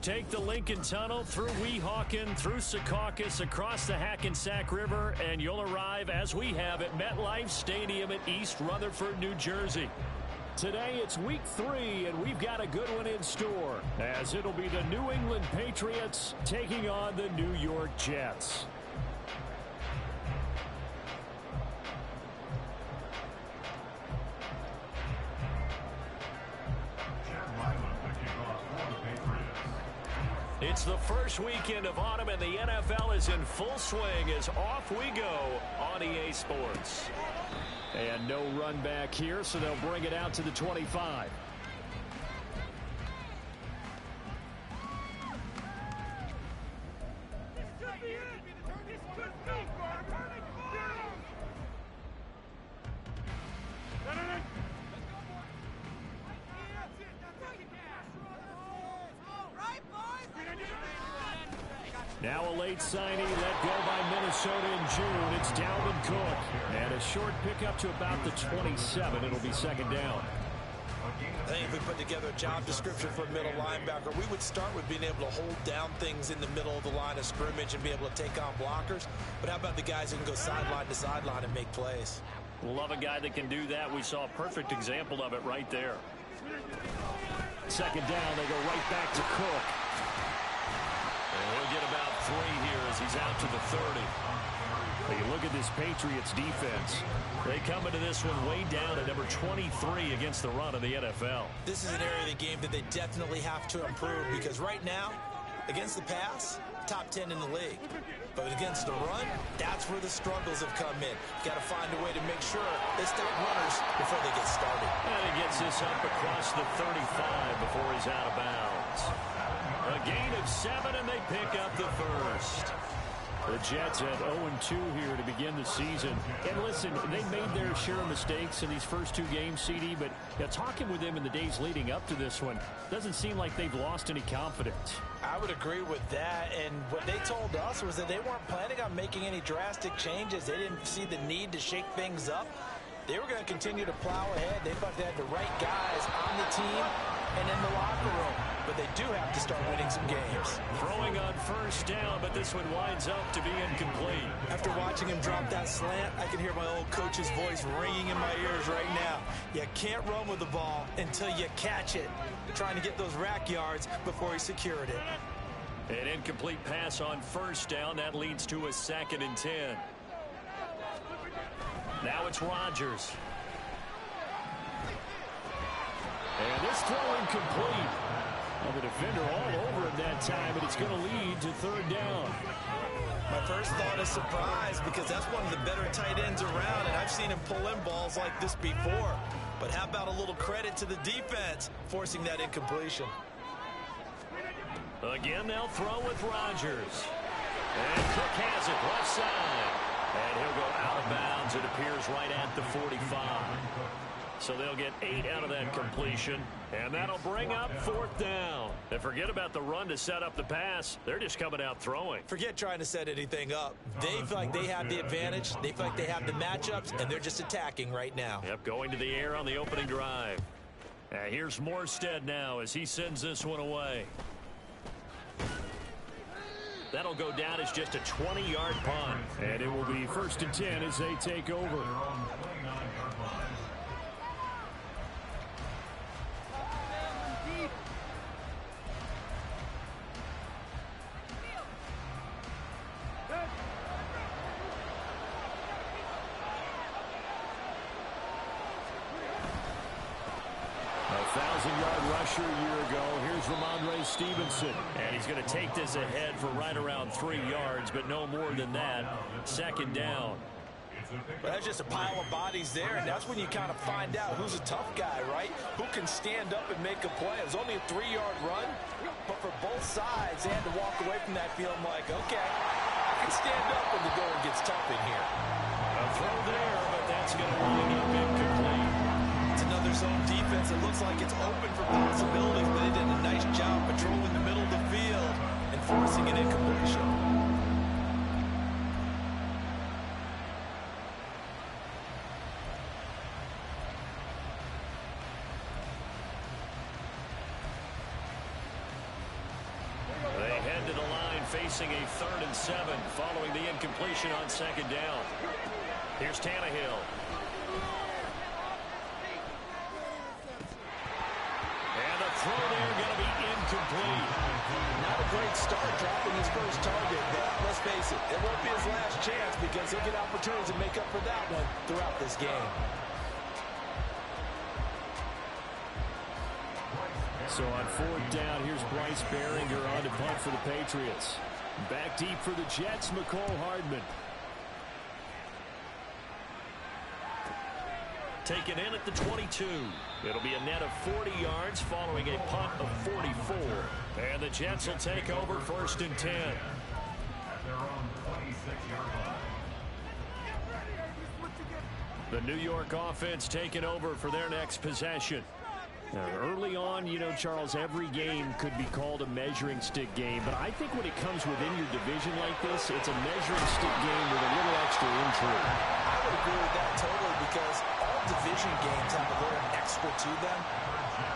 take the Lincoln Tunnel through Weehawken, through Secaucus, across the Hackensack River, and you'll arrive, as we have, at MetLife Stadium at East Rutherford, New Jersey. Today it's week 3, and we've got a good one in store, as it'll be the New England Patriots taking on the New York Jets. It's the first weekend of autumn, and the NFL is in full swing as off we go on EA Sports. And no run back here, so they'll bring it out to the 25. Now a late signing let go by Minnesota in June. It's Dalvin Cook. And a short pickup to about the 27. It'll be second down. I think if we put together a job description for a middle linebacker, we would start with being able to hold down things in the middle of the line of scrimmage and be able to take on blockers. But how about the guys who can go sideline to sideline and make plays? Love a guy that can do that. We saw a perfect example of it right there. Second down, they go right back to Cook. And he'll get about 3 here as he's out to the 30. You look at this Patriots defense. They come into this one way down at number 23 against the run of the NFL. This is an area of the game that they definitely have to improve, because right now, against the pass, top 10 in the league. But against the run, that's where the struggles have come in. Got to find a way to make sure they stop runners before they get started. And he gets this up across the 35 before he's out of bounds. A gain of 7, and they pick up the first. The Jets at 0-2 here to begin the season. And listen, they made their share of mistakes in these first 2 games, CD, but talking with them in the days leading up to this one, doesn't seem like they've lost any confidence. I would agree with that, and what they told us was that they weren't planning on making any drastic changes. They didn't see the need to shake things up. They were going to continue to plow ahead. They thought they had the right guys on the team and in the locker room. But they do have to start winning some games. Throwing on first down, but this one winds up to be incomplete. After watching him drop that slant, I can hear my old coach's voice ringing in my ears right now. You can't run with the ball until you catch it. Trying to get those rack yards before he secured it. An incomplete pass on first down. That leads to a 2nd and 10. Now it's Rodgers. And this throw incomplete. Well, the defender all over him that time, but it's going to lead to 3rd down. My first thought is surprise, because that's one of the better tight ends around, and I've seen him pull in balls like this before. But how about a little credit to the defense forcing that incompletion? Again, they'll throw with Rodgers. And Cook has it left side. And he'll go out of bounds. It appears right at the 45. So they'll get 8 out of that completion. And that'll bring up 4th down. And forget about the run to set up the pass. They're just coming out throwing. Forget trying to set anything up. They feel like they have the advantage. They feel like they have the matchups, and they're just attacking right now. Yep, going to the air on the opening drive. And here's Morstead now as he sends this one away. That'll go down as just a 20-yard punt. And it will be 1st and 10 as they take over. A 1,000-yard rusher a year ago. Here's Ramondre Stevenson. And he's going to take this ahead for right around 3 yards, but no more than that. 2nd down. But that's just a pile of bodies there, and that's when you kind of find out who's a tough guy, right? Who can stand up and make a play. It was only a 3-yard run, but for both sides, they had to walk away from that feeling like, okay, I can stand up when the going gets tough in here. A throw there, but that's going to wind up incomplete. It's another zone defense. It looks like it's open for possibilities, but they did a nice job patrolling the middle of the field and forcing an incompletion. facing a 3rd and 7 following the incompletion on 2nd down. Here's Tannehill. And the throw there going to be incomplete. Not a great start dropping his first target, but let's face it, it won't be his last chance because he'll get opportunities to make up for that one throughout this game. So on 4th down, here's Bryce Behringer on to punt for the Patriots. Back deep for the Jets, McCole Hardman. Taken in at the 22. It'll be a net of 40 yards following a punt of 44. And the Jets will take over 1st and 10. The New York offense taking over for their next possession. Now, early on, you know, Charles, every game could be called a measuring stick game, but I think when it comes within your division like this, it's a measuring stick game with a little extra intrigue. I would agree with that totally because all division games have a little extra to them.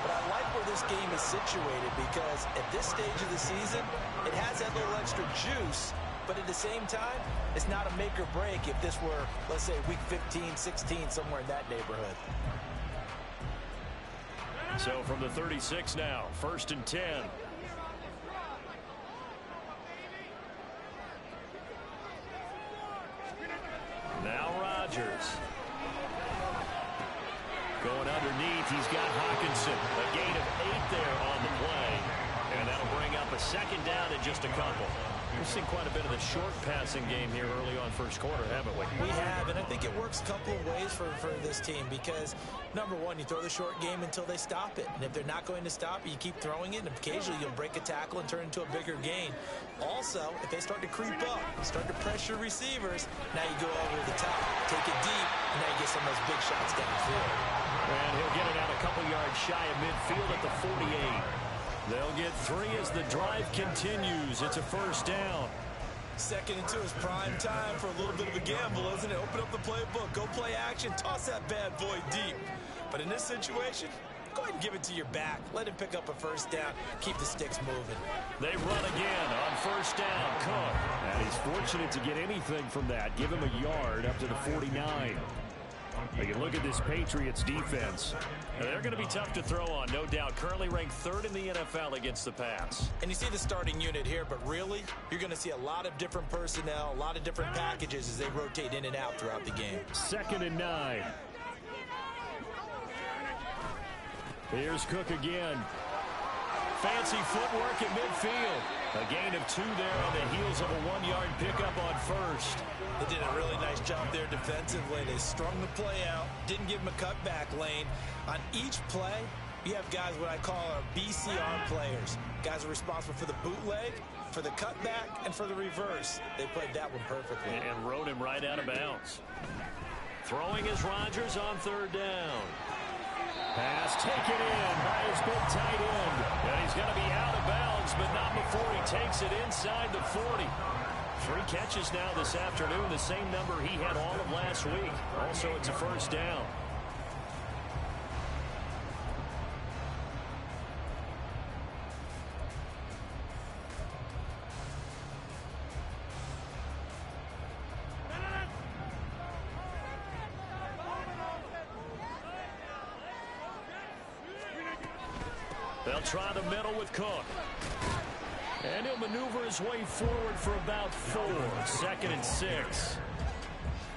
But I like where this game is situated because at this stage of the season, it has that little extra juice, but at the same time, it's not a make or break if this were, let's say, week 15, 16, somewhere in that neighborhood. So from the 36 now, 1st and 10. Now Rodgers. Going underneath, he's got Hawkinson. A gain of 8 there on the play. And that'll bring up a 2nd down and just a couple. We've seen quite a bit of the short passing game here early on 1st quarter, haven't we? We have, and I think it works a couple of ways for this team because, number one, you throw the short game until they stop it. And if they're not going to stop it, you keep throwing it, and occasionally you'll break a tackle and turn it into a bigger gain. Also, if they start to creep up, start to pressure receivers, now you go over the top, take it deep, and now you get some of those big shots downfield. And he'll get it out a couple yards shy of midfield at the 48. They'll get 3 as the drive continues. It's a 1st down. 2nd and 2 is prime time for a little bit of a gamble, isn't it? Open up the playbook, go play action, toss that bad boy deep. But in this situation, go ahead and give it to your back. Let him pick up a 1st down. Keep the sticks moving. They run again on 1st down. Cook. And he's fortunate to get anything from that. Give him a yard up to the 49. You can look at this Patriots defense. Now, they're going to be tough to throw on, no doubt. Currently ranked 3rd in the NFL against the pass. And you see the starting unit here, but really, you're going to see a lot of different personnel, a lot of different packages as they rotate in and out throughout the game. 2nd and 9. Here's Cook again. Fancy footwork at midfield. A gain of 2 there on the heels of a 1-yard pickup on 1st. They did a really nice job there defensively. They strung the play out, didn't give him a cutback lane. On each play, you have guys what I call our BCR players. Guys are responsible for the bootleg, for the cutback, and for the reverse. They played that one perfectly. And rode him right out of bounds. Throwing is Rodgers on 3rd down. Pass taken in by his big tight end. And he's going to be out of bounds, but not before he takes it inside the 40. 3 catches now this afternoon, the same number he had all of last week. Also, it's a 1st down. They'll try the middle with Cook. And he'll maneuver his way forward for about 4. 2nd and 6.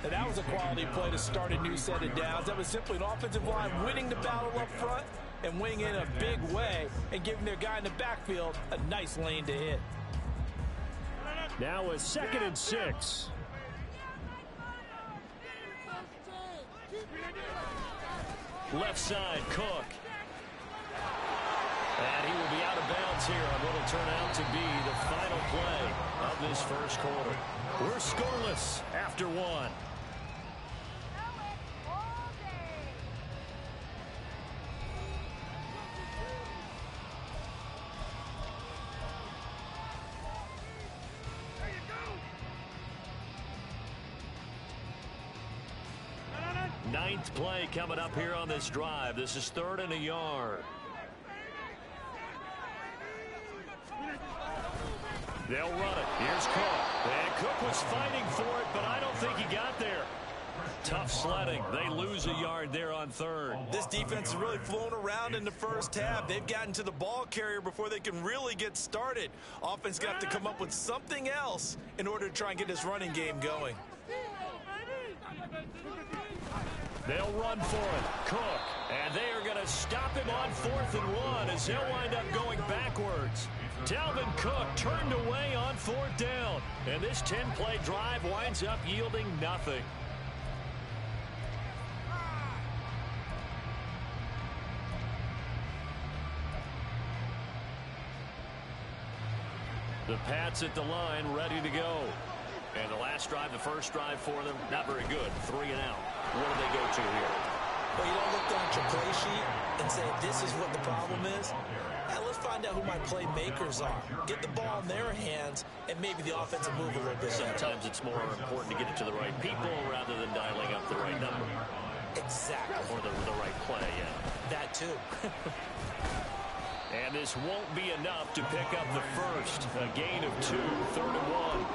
And that was a quality play to start a new set of downs. That was simply an offensive line winning the battle up front and winning in a big way and giving their guy in the backfield a nice lane to hit. Now a 2nd and 6. Left side, Cook. And he will be out of bounds here on what will turn out to be the final play of this 1st quarter. We're scoreless after 1. Ninth play coming up here on this drive. This is 3rd and a yard. They'll run it. Here's Cook. And Cook was fighting for it, but I don't think he got there. Tough sledding. They lose a yard there on third. This defense is really flown around in the first half. They've gotten to the ball carrier before they can really get started. Offense got to come up with something else in order to try and get this running game going. They'll run for it. Cook. And they are going to stop him on 4th and 1 as he'll wind up going backwards. Dalvin Cook turned away on 4th down. And this 10-play drive winds up yielding nothing. The Pats at the line, ready to go. And the last drive, the first drive for them, not very good. 3 and out. What do they go to here? Well, you don't look down at your play sheet and say, this is what the problem is. Now, let's find out who my playmakers are. Get the ball in their hands, and maybe the offense will move a little bit. Sometimes it's more important to get it to the right people rather than dialing up the right number. Exactly. Or the right play, yeah. That, too. And this won't be enough to pick up the first. A gain of 2, 3rd and 1.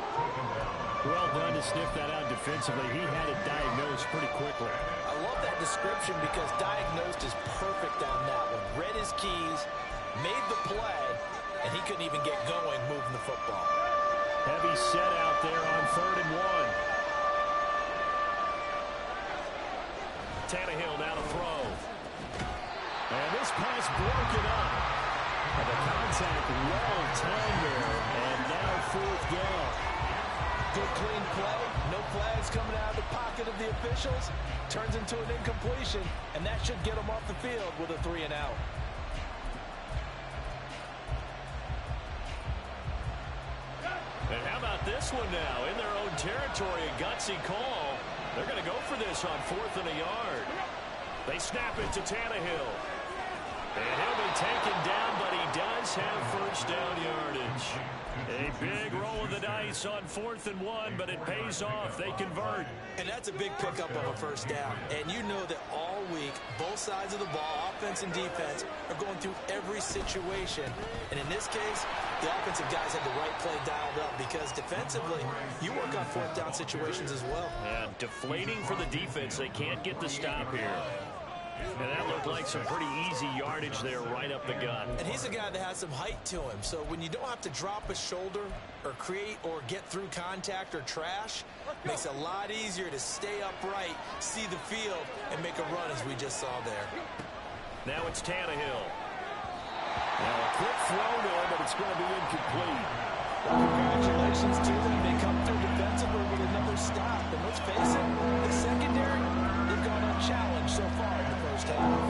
Well done to sniff that out defensively. He had it diagnosed pretty quickly. I love that description because diagnosed is perfect on that one. Read his keys, made the play, and he couldn't even get going moving the football. Heavy set out there on 3rd and 1. Tannehill now to throw. And this pass broken up. And the contact well timed there. And now 4th down. Good clean play. No flags coming out of the pocket of the officials. Turns into an incompletion. And that should get them off the field with a 3 and out. And how about this one now? In their own territory, a gutsy call. They're going to go for this on 4th and a yard. They snap it to Tannehill. And he'll be taken down, but he does have first down yardage. A big roll of the dice on 4th and 1, but it pays off. They convert. And that's a big pickup of a first down. And you know that all week, both sides of the ball, offense and defense, are going through every situation. And in this case, the offensive guys have the right play dialed up because defensively, you work on 4th down situations as well. And deflating for the defense. They can't get the stop here. And that looked like some pretty easy yardage there right up the gut. And he's a guy that has some height to him. So when you don't have to drop a shoulder or create or get through contact or trash, makes it a lot easier to stay upright, see the field, and make a run as we just saw there. Now it's Tannehill. Now a quick throw there, but it's going to be incomplete. Well, congratulations to them. They come through defensively with another stop. And let's face it, the secondary, they've gone unchallenged so far in the first half.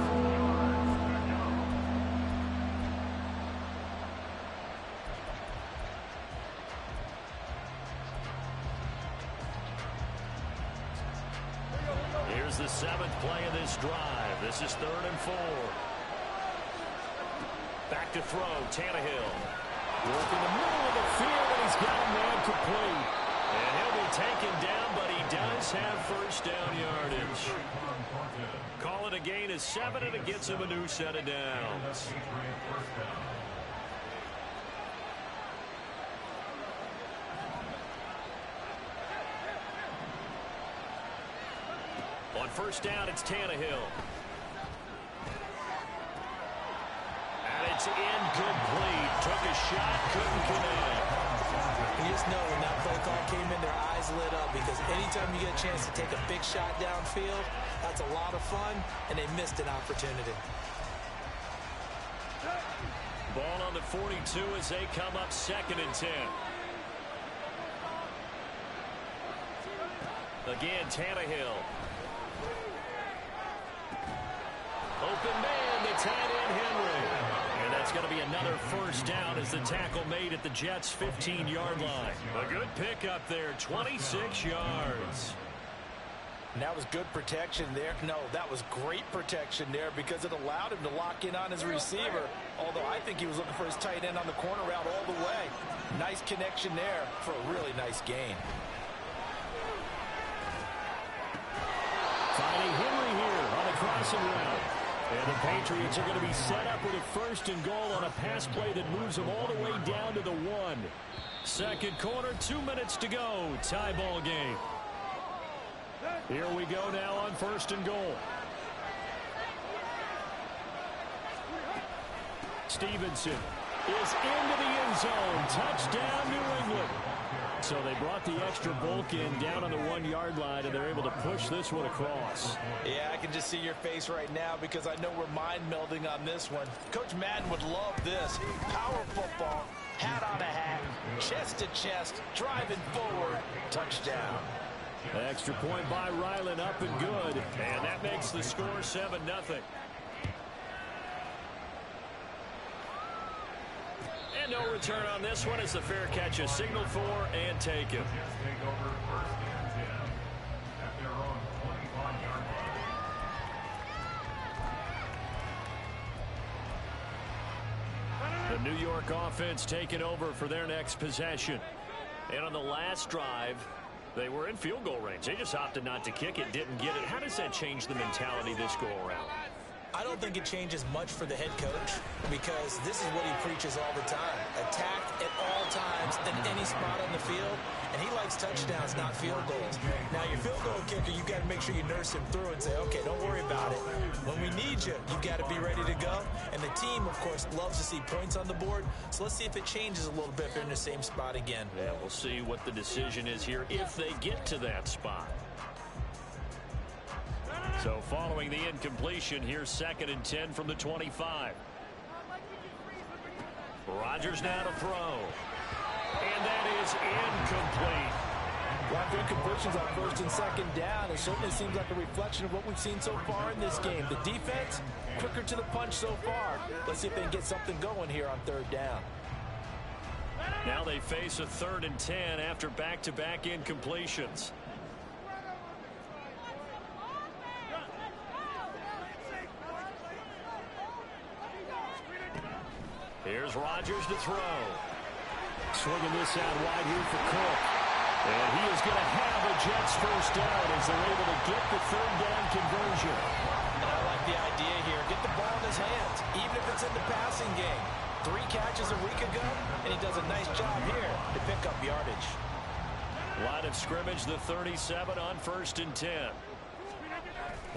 Here's the 7th play of this drive. This is 3rd and 4. Back to throw, Tannehill. Work in the middle of the field, and he's got a man complete. And he'll be taken down, but he does have first down yardage. Call it a gain of 7, and it gets him a new set of downs. On first down, it's Tannehill. And it's incomplete. Took a shot, couldn't connect. You just know when that play call came in, their eyes lit up because anytime you get a chance to take a big shot downfield, that's a lot of fun, and they missed an opportunity. Ball on the 42 as they come up 2nd and 10. Again, Tannehill. Open man, the tight end Henry. And that's going to be another first down as the tackle made at the Jets' 15-yard line. A good pickup there, 26 yards. And that was good protection there. No, that was great protection there because it allowed him to lock in on his receiver. Although I think he was looking for his tight end on the corner route all the way. Nice connection there for a really nice gain. Finding Henry here on the crossing route. And the Patriots are going to be set up with a 1st and goal on a pass play that moves them all the way down to the 1. Second quarter, 2 minutes to go. Tie ball game. Here we go now on 1st and goal. Stevenson is into the end zone. Touchdown, New England. So they brought the extra bulk in down on the 1-yard line, and they're able to push this one across. Yeah, I can just see your face right now because I know we're mind melding on this one. Coach Madden would love this. Power football, hat on a hat, chest to chest, driving forward, touchdown. Extra point by Ryland, up and good. And that makes the score 7-0. And no return on this one as the fair catch is signaled for and taken. The New York offense taking over for their next possession. And on the last drive, they were in field goal range. They just opted not to kick it, didn't get it. How does that change the mentality this go around? I don't think it changes much for the head coach because this is what he preaches all the time. Attack at all times in any spot on the field, and he likes touchdowns, not field goals. Now, your field goal kicker, you got to make sure you nurse him through and say, okay, don't worry about it. When we need you, you got to be ready to go. And the team, of course, loves to see points on the board. So let's see if it changes a little bit if they're in the same spot again. Yeah, we'll see what the decision is here if they get to that spot. So following the incompletion, here's 2nd and 10 from the 25. Rodgers now to throw. And that is incomplete. Lot of incompletions on 1st and 2nd down. It certainly seems like a reflection of what we've seen so far in this game. The defense, quicker to the punch so far. Let's see if they can get something going here on 3rd down. Now they face a 3rd and 10 after back-to-back incompletions. Here's Rodgers to throw. Swinging this out wide here for Cook. And he is going to have a Jets 1st down as they're able to get the 3rd down conversion. And I like the idea here. Get the ball in his hands, even if it's in the passing game. 3 catches a week ago, and he does a nice job here to pick up yardage. Line of scrimmage, the 37 on 1st and 10.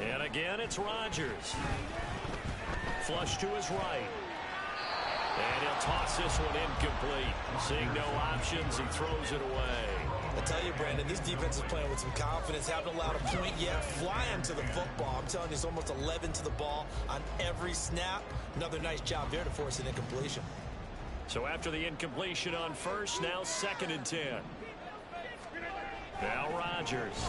And again, it's Rodgers. Flush to his right. And he'll toss this one incomplete. Seeing no options, he throws it away. I tell you, Brandon, this defense is playing with some confidence. Haven't allowed a point yet. Flying to the football. I'm telling you, it's almost 11 to the ball on every snap. Another nice job there to force an incompletion. So after the incompletion on 1st, now 2nd and 10. Now Rodgers.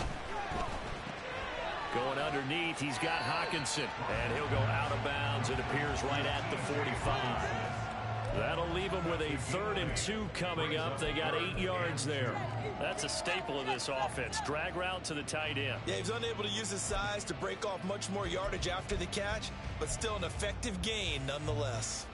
Going underneath, he's got Hockenson. And he'll go out of bounds. It appears right at the 45. That'll leave them with a 3rd and 2 coming up. They got 8 yards there. That's a staple of this offense. Drag route to the tight end. Yeah, he's unable to use his size to break off much more yardage after the catch, but still an effective gain nonetheless.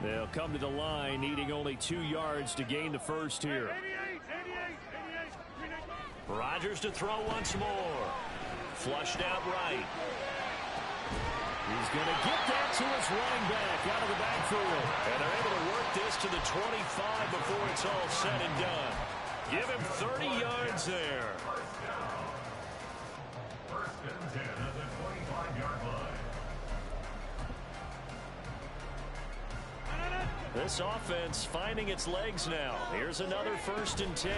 They'll come to the line, needing only 2 yards to gain the 1st here. Rodgers to throw once more. Flushed out right. He's going to get that to his running back out of the backfield. And they're able to work this to the 25 before it's all said and done. Give him 30 yards there. 1st and 10 at the 25-yard line. This offense finding its legs now. Here's another 1st and 10.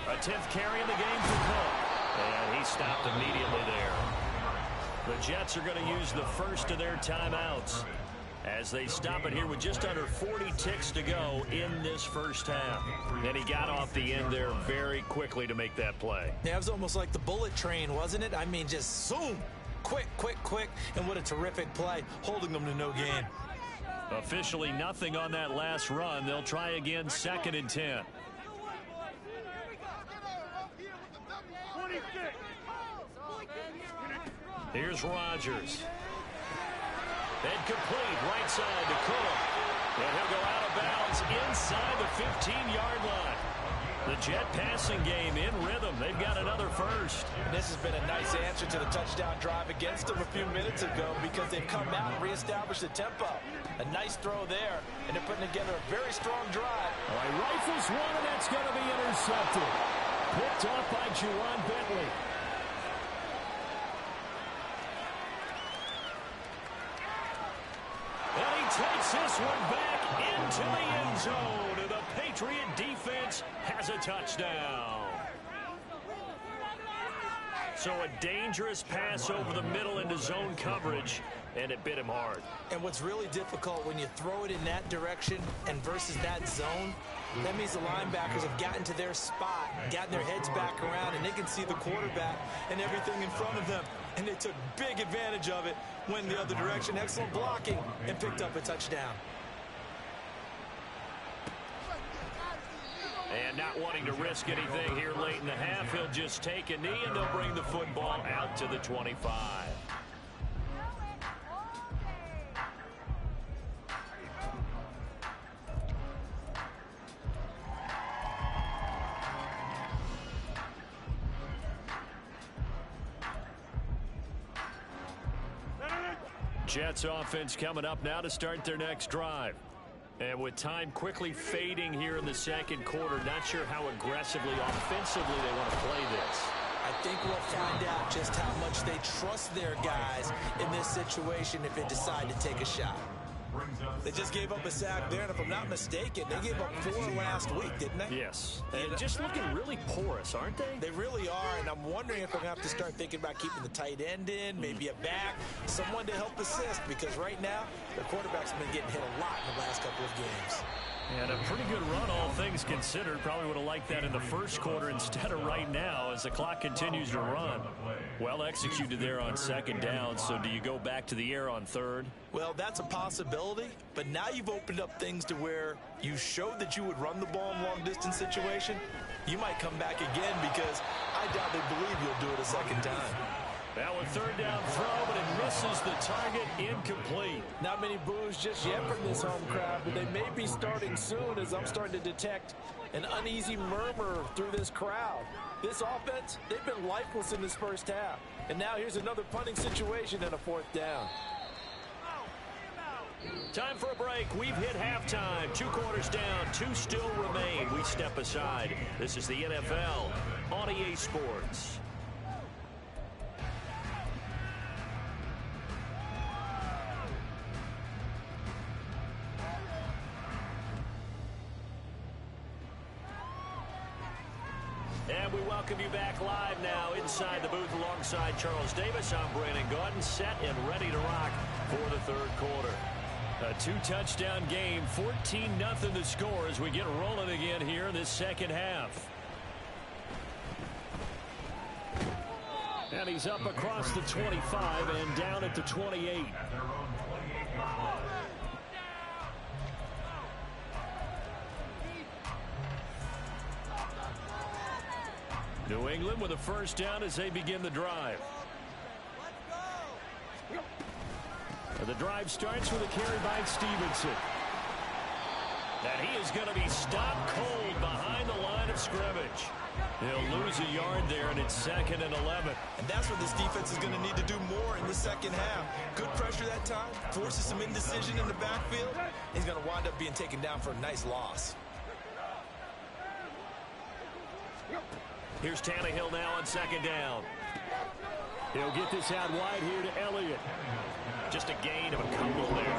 A 10th carry in the game for Cook. And he stopped immediately there. The Jets are going to use the first of their timeouts as they stop it here with just under 40 ticks to go in this 1st half. And he got off the end there very quickly to make that play. Yeah, it was almost like the bullet train, wasn't it? I mean, just zoom. Quick, quick, quick. And what a terrific play, holding them to no gain. Officially nothing on that last run. They'll try again, 2nd and 10. Here's Rodgers. And complete right side to Cook. And he'll go out of bounds inside the 15-yard line. The Jet passing game in rhythm. They've got another first. And this has been a nice answer to the touchdown drive against them a few minutes ago because they've come out and reestablished the tempo. A nice throw there, and they're putting together a very strong drive. All right, rifles one, and that's going to be intercepted. Picked off by Juwan Bentley. And he takes this one back into the end zone. And the Patriot defense has a touchdown. So a dangerous pass over the middle into zone coverage, and it bit him hard. And what's really difficult when you throw it in that direction and versus that zone, that means the linebackers have gotten to their spot, gotten their heads back around, and they can see the quarterback and everything in front of them. And they took big advantage of it, went the other direction, excellent blocking, and picked up a touchdown. And not wanting to risk anything here late in the half, he'll just take a knee, and they'll bring the football out to the 25. Jets offense coming up now to start their next drive. And with time quickly fading here in the second quarter, not sure how aggressively, offensively they want to play this. I think we'll find out just how much they trust their guys in this situation if they decide to take a shot. They just gave up a sack there, and if I'm not mistaken, they gave up 4 last week, didn't they? Yes. And just looking really porous, aren't they? They really are, and I'm wondering if I'm going to have to start thinking about keeping the tight end in, maybe a back, someone to help assist, because right now, their quarterback's been getting hit a lot in the last couple of games. And a pretty good run, all things considered. Probably would have liked that in the first quarter instead of right now as the clock continues to run. Well executed there on second down, so do you go back to the air on third? Well, that's a possibility, but now you've opened up things to where you showed that you would run the ball in long-distance situation. You might come back again because I doubt they believe you'll do it a second time. Now a third down throw, but it misses the target, incomplete. Not many boos just yet from this home crowd, but they may be starting soon as I'm starting to detect an uneasy murmur through this crowd. This offense, they've been lifeless in this first half. And now here's another punting situation and a fourth down. Time for a break. We've hit halftime. 2 quarters down, 2 still remain. We step aside. This is the NFL on EA Sports. And we welcome you back live now inside the booth alongside Charles Davis. I'm Brandon Gaudin, set and ready to rock for the third quarter. A 2-touchdown game, 14-0 the score as we get rolling again here in this second half. And he's up across the 25 and down at the 28. New England with a first down as they begin the drive. And the drive starts with a carry by Stevenson. And he is going to be stopped cold behind the line of scrimmage. He'll lose a yard there, and it's 2nd and 11. And that's what this defense is going to need to do more in the second half. Good pressure that time, forces some indecision in the backfield. He's going to wind up being taken down for a nice loss. Here's Tannehill now on second down. He'll get this out wide here to Elliott. Just a gain of a couple there.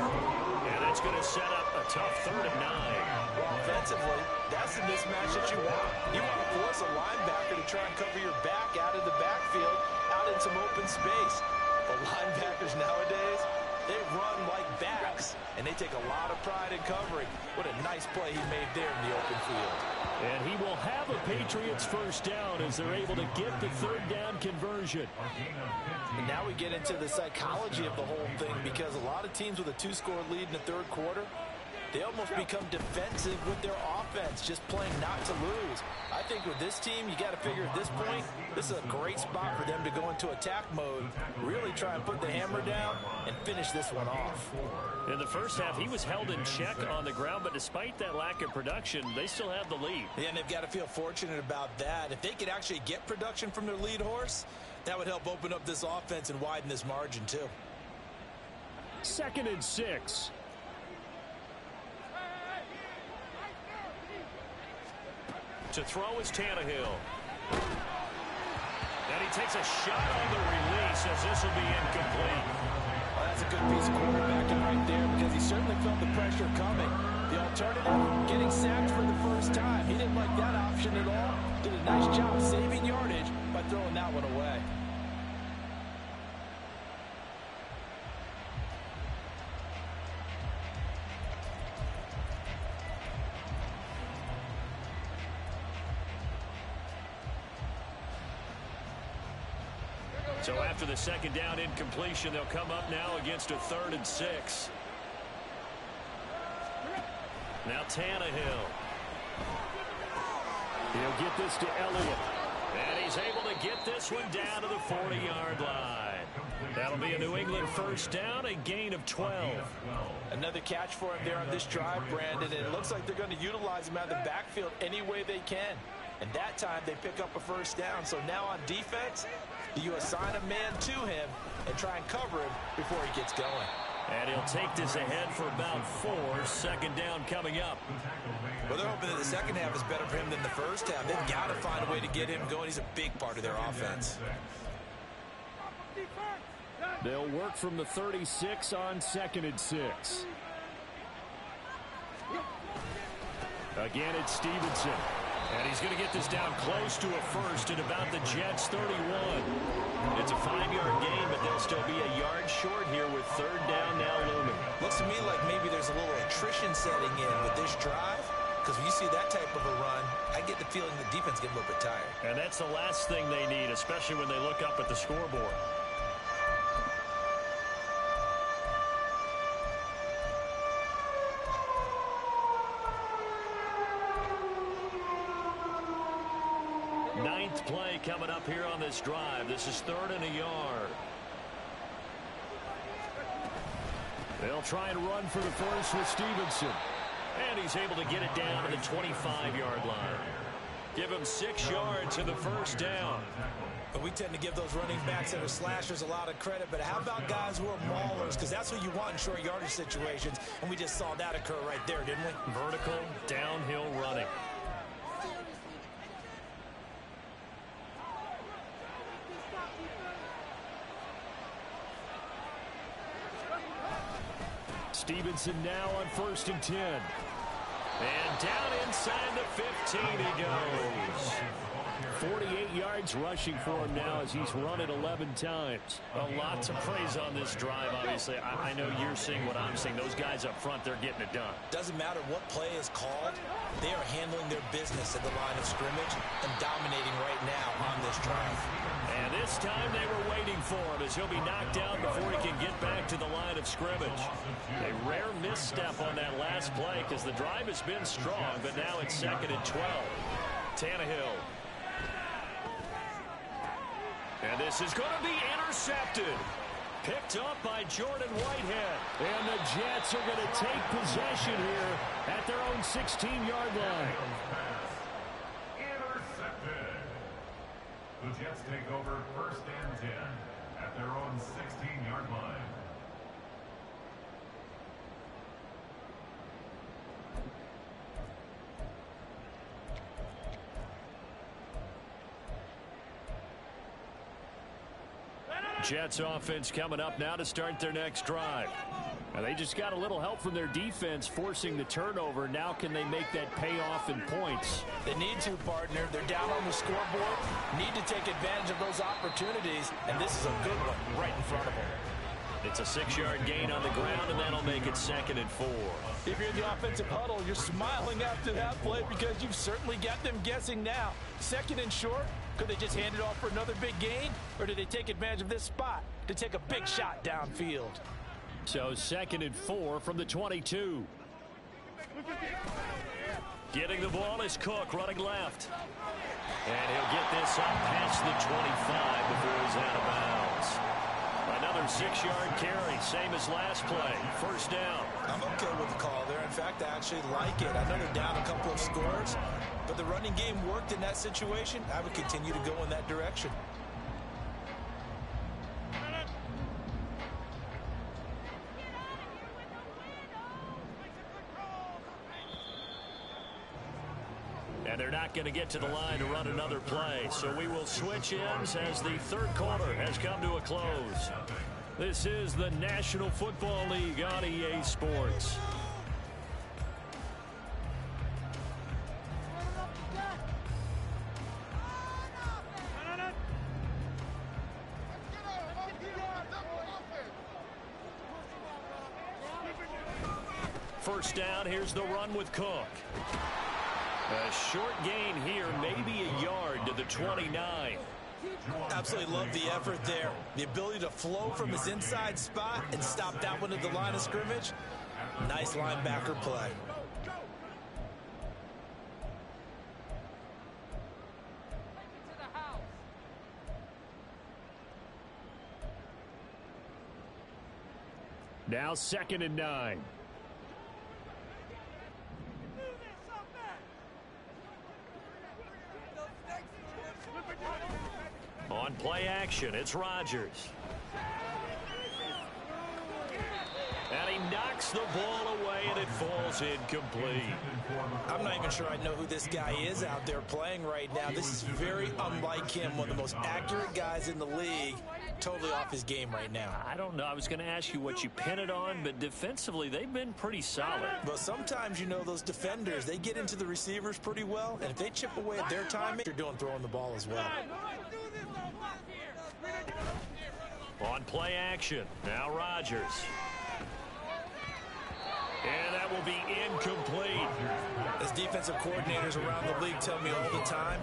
And that's going to set up a tough 3rd and 9. Offensively, that's the mismatch that you want. You want to force a linebacker to try and cover your back out of the backfield, out in some open space. But linebackers nowadays, they run like backs, and they take a lot of pride in covering. What a nice play he made there in the open field. And he will have a Patriots first down as they're able to get the 3rd down conversion. And now we get into the psychology of the whole thing, because a lot of teams with a 2-score lead in the third quarter, they almost become defensive with their offense. defense, just playing not to lose. I think with this team, you got to figure at this point, this is a great spot for them to go into attack mode, really try and put the hammer down and finish this one off. In the first half, he was held in check on the ground, but despite that lack of production, they still have the lead. Yeah, and they've got to feel fortunate about that. If they could actually get production from their lead horse, that would help open up this offense and widen this margin too. 2nd and 6. To throw is Tannehill. And he takes a shot on the release as this will be incomplete. Well, that's a good piece of quarterbacking right there because he certainly felt the pressure coming. The alternative, getting sacked for the first time. He didn't like that option at all. Did a nice job saving yardage by throwing that one away. So after the 2nd down incompletion, they'll come up now against a 3rd and 6. Now Tannehill. He'll get this to Elliott. And he's able to get this one down to the 40-yard line. That'll be a New England 1st down, a gain of 12. Another catch for him there on this drive, Brandon, and it looks like they're going to utilize him out of the backfield any way they can. And that time they pick up a 1st down. So now on defense, you assign a man to him and try and cover him before he gets going. And he'll take this ahead for about 4. 2nd down coming up. Well, they're hoping that the 2nd half is better for him than the 1st half. They've got to find a way to get him going. He's a big part of their offense. They'll work from the 36 on 2nd and 6. Again, it's Stevenson. And he's going to get this down close to a 1st at about the Jets' 31. It's a 5-yard gain, but they'll still be a yard short here with 3rd down now looming. Looks to me like maybe there's a little attrition setting in with this drive, because when you see that type of a run, I get the feeling the defense get a little bit tired. And that's the last thing they need, especially when they look up at the scoreboard. Ninth play coming up here on this drive. This is 3rd and a yard. They'll try and run for the 1st with Stevenson. And he's able to get it down to the 25-yard line. Give him 6 yards to the 1st down. But we tend to give those running backs that are slashers a lot of credit. But how about guys who are maulers? Because that's what you want in short yardage situations. And we just saw that occur right there, didn't we? Vertical, downhill running. Stevenson now on 1st and 10. And down inside the 15 he goes. 48 yards rushing for him now as he's run it 11 times. A lot to praise on this drive, obviously. I know you're seeing what I'm seeing. Those guys up front, they're getting it done. Doesn't matter what play is called. They are handling their business at the line of scrimmage and dominating right now on this drive. And this time they were waiting for him as he'll be knocked out before he can get back to the line of scrimmage. A rare misstep on that last play because the drive has been strong, but now it's 2nd and 12. Tannehill. And this is going to be intercepted. Picked up by Jordan Whitehead. And the Jets are going to take possession here at their own 16-yard line. Intercepted. The Jets take over 1st and 10 at their own 16-yard line. Jets offense coming up now to start their next drive. Now they just got a little help from their defense forcing the turnover. Now can they make that pay off in points? They need to, partner. They're down on the scoreboard. Need to take advantage of those opportunities, and this is a good one right in front of them. It's a 6-yard gain on the ground, and that'll make it 2nd and 4. If you're in the offensive huddle, you're smiling after that play because you've certainly got them guessing now. 2nd and short. Could they just hand it off for another big gain? Or did they take advantage of this spot to take a big shot downfield? So 2nd and 4 from the 22. Getting the ball is Cook running left. And he'll get this up past the 25 before he's out of bounds. Another 6-yard carry, same as last play. First down. I'm okay with the call there. In fact, I actually like it. I know they're down a couple of scores, but the running game worked in that situation. I would continue to go in that direction. And they're not going to get to the line to run another play. So we will switch ends as the third quarter has come to a close. This is the National Football League on EA Sports. First down, here's the run with Cook. A short gain here, maybe a yard to the 29. Absolutely love the effort there. The ability to flow from his inside spot and stop that one at the line of scrimmage. Nice linebacker play. Now 2nd and 9. On play action, it's Rodgers. And he knocks the ball away, and it falls incomplete. I'm not even sure I know who this guy is out there playing right now. This is very unlike him, one of the most accurate guys in the league. Totally off his game right now. I don't know. I was going to ask you what you pin it on, but defensively, they've been pretty solid. But sometimes, you know, those defenders, they get into the receivers pretty well, and if they chip away at their timing, they're doing throwing the ball as well. On play action, now Rodgers. And that will be incomplete. As defensive coordinators around the league tell me all the time,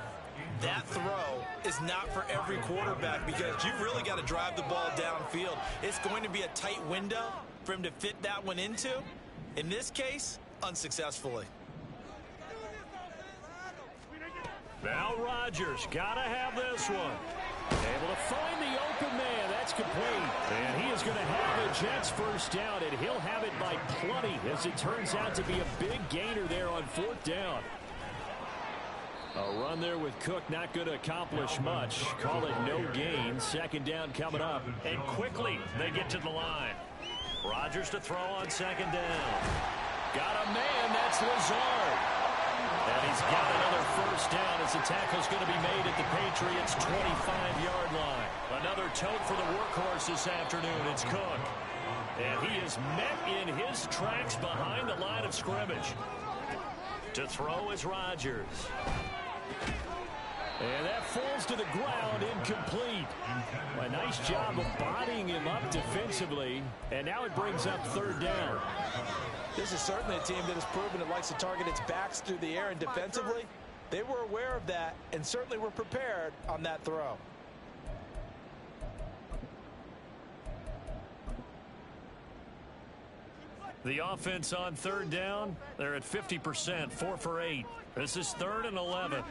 that throw is not for every quarterback because you've really got to drive the ball downfield. It's going to be a tight window for him to fit that one into. In this case, unsuccessfully. Now Rodgers, gotta have this one. Able to find the open man. That's complete. And he is going to have the Jets first down, and he'll have it by plenty as it turns out to be a big gainer there on 4th down. A run there with Cook not going to accomplish much. Call it no gain. 2nd down coming up. And quickly they get to the line. Rodgers to throw on 2nd down. Got a man. That's Lazard. And he's got another first down as the tackle's going to be made at the Patriots' 25-yard line. Another tote for the workhorse this afternoon. It's Cook. And he is met in his tracks behind the line of scrimmage. To throw is Rodgers. And that falls to the ground, incomplete. A nice job of bodying him up defensively. And now it brings up 3rd down. This is certainly a team that has proven it likes to target its backs through the air, and defensively, they were aware of that and certainly were prepared on that throw. The offense on 3rd down, they're at 50%, 4 for 8. This is 3rd and 11.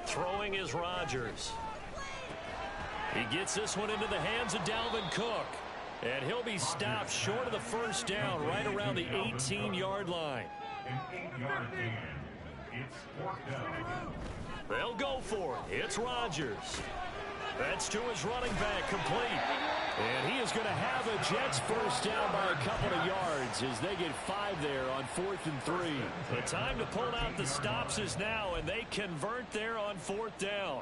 Throwing is Rodgers. He gets this one into the hands of Dalvin Cook. And he'll be stopped short of the first down right around the 18-yard line. An 8-yard gain. It's 4th down. They'll go for it. It's Rodgers. That's to his running back, complete. And he is going to have a Jets first down by a couple of yards as they get 5 there on 4th and 3. The time to pull out the stops is now, and they convert there on 4th down.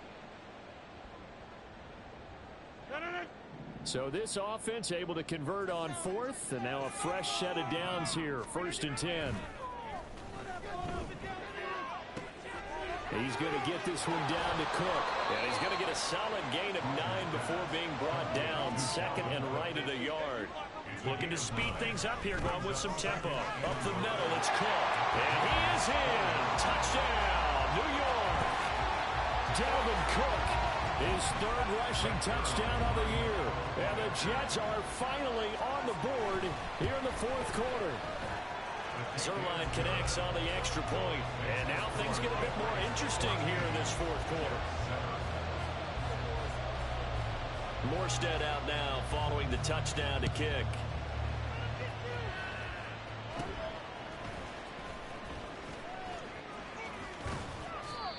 So this offense able to convert on 4th, and now a fresh set of downs here, 1st and 10. He's going to get this one down to Cook. And he's going to get a solid gain of 9 before being brought down. 2nd and right at a yard. Looking to speed things up here, going with some tempo. Up the middle, it's Cook. And he is in. Touchdown, New York. Dalvin Cook, his 3rd rushing touchdown of the year. And the Jets are finally on the board here in the 4th quarter. Zerline connects on the extra point. And now things get a bit more interesting here in this fourth quarter. Morstead out now following the touchdown to kick.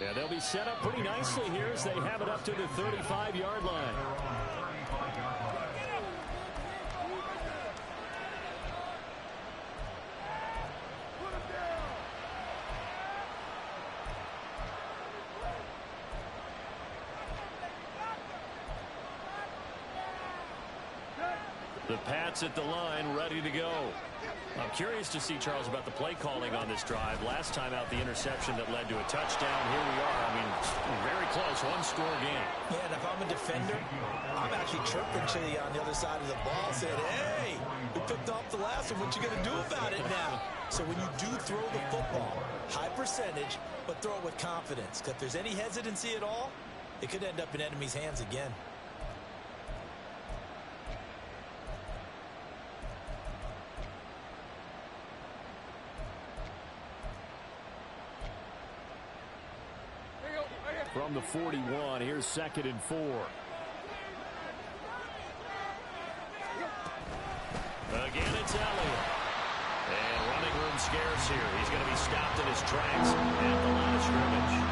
Yeah, they'll be set up pretty nicely here as they have it up to the 35-yard line. The Pats at the line, ready to go. I'm curious to see, Charles, about the play calling on this drive. Last time out, the interception that led to a touchdown. Here we are. I mean, very close, one-score game. Yeah, and if I'm a defender, I'm actually chirping to you on the other side of the ball, saying, hey, we picked off the last one. What you going to do about it now? So when you do throw the football, high percentage, but throw it with confidence. Because if there's any hesitancy at all, it could end up in enemy's hands again. From the 41, here's 2nd and 4. Again, it's Elliott. And running room scarce here. He's going to be stopped in his tracks at the line of scrimmage.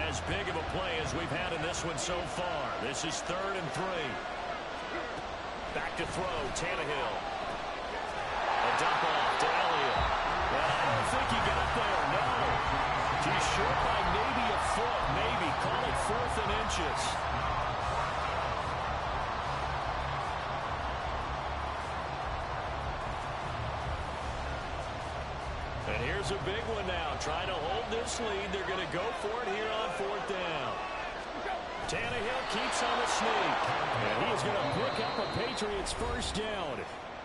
As big of a play as we've had in this one so far. This is 3rd and 3. Back to throw, Tannehill. A dump off to Elliott. Well, I don't think he got there, no. He's short by maybe a foot, maybe. Call it 4th and inches. And here's a big one now. Trying to hold this lead. They're going to go for it here on 4th down. Tannehill keeps on the sneak. And he's going to pick up a Patriots first down.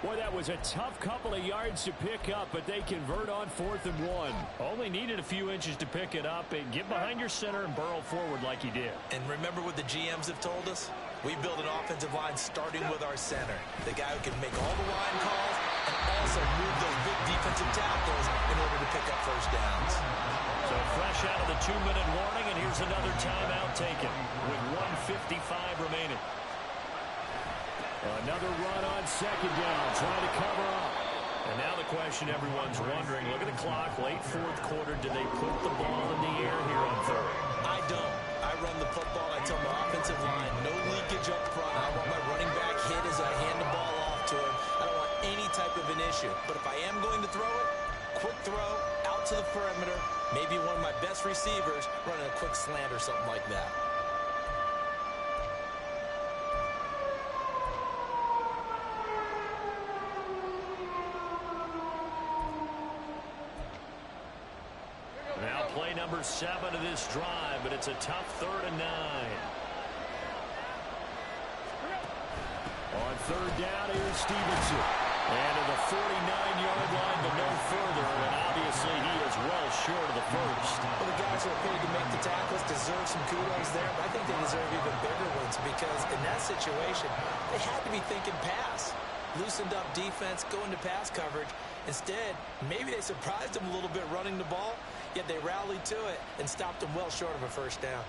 Boy, that was a tough couple of yards to pick up, but they convert on 4th and 1. Only needed a few inches to pick it up and get behind your center and burrow forward like he did. And remember what the GMs have told us? We build an offensive line starting with our center. The guy who can make all the line calls and also move those big defensive tackles in order to pick up first downs. So fresh out of the 2-minute warning, and here's another timeout taken with 1:55 remaining. Another run on 2nd down, trying to cover up. And now the question everyone's wondering, look at the clock, late 4th quarter, do they put the ball in the air here on 3rd? I don't. I run the football. I tell my offensive line, no leakage up front. I want my running back hit as I hand the ball off to him. I don't want any type of an issue. But if I am going to throw it, quick throw, out to the perimeter, maybe one of my best receivers running a quick slant or something like that. Now play number 7 of this drive, but it's a tough 3rd and 9. On 3rd down, here's Stevenson. And to the 49-yard line, but no further. And obviously, he is well short of the first. Well, the guys who are paid to make the tackles deserve some kudos there, but I think they deserve even bigger ones because in that situation, they had to be thinking pass. Loosened up defense, go into pass coverage. Instead, maybe they surprised them a little bit running the ball, yet they rallied to it and stopped them well short of a first down.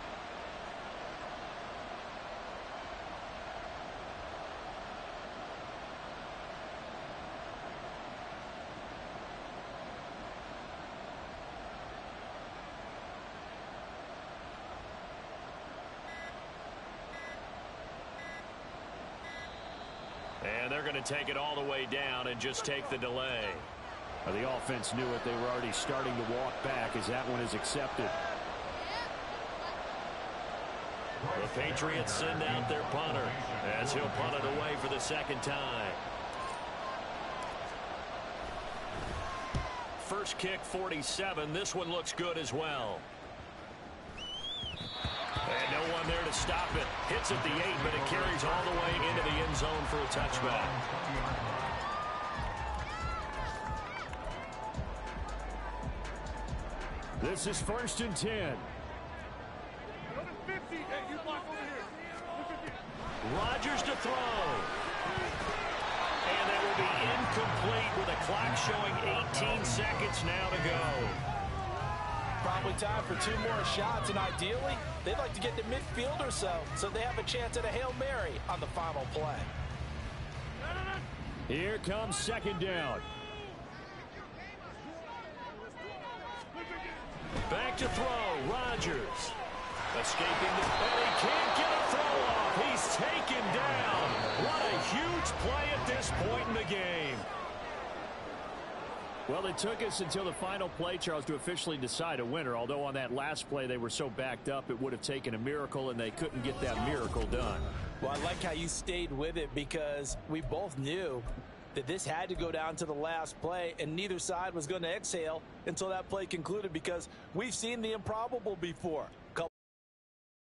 And they're going to take it all the way down and just take the delay. The offense knew it. They were already starting to walk back as that one is accepted. The Patriots send out their punter as he'll punt it away for the 2nd time. First kick, 47. This one looks good as well. And no one there to stop it. Hits at the 8, but it carries all the way into the end zone for a touchback. This is 1st and 10. Rodgers to throw. And that will be incomplete with a clock showing 18 seconds now to go. Probably time for 2 more shots, and ideally, they'd like to get to midfield or so they have a chance at a Hail Mary on the final play. Here comes 2nd down. Back to throw, Rodgers. Escaping the and he can't get a throw off. He's taken down. What a huge play at this point in the game. Well, it took us until the final play, Charles, to officially decide a winner. Although on that last play they were so backed up, it would have taken a miracle, and they couldn't get that miracle done. Well, I like how you stayed with it because we both knew that this had to go down to the last play, and neither side was going to exhale until that play concluded because we've seen the improbable before.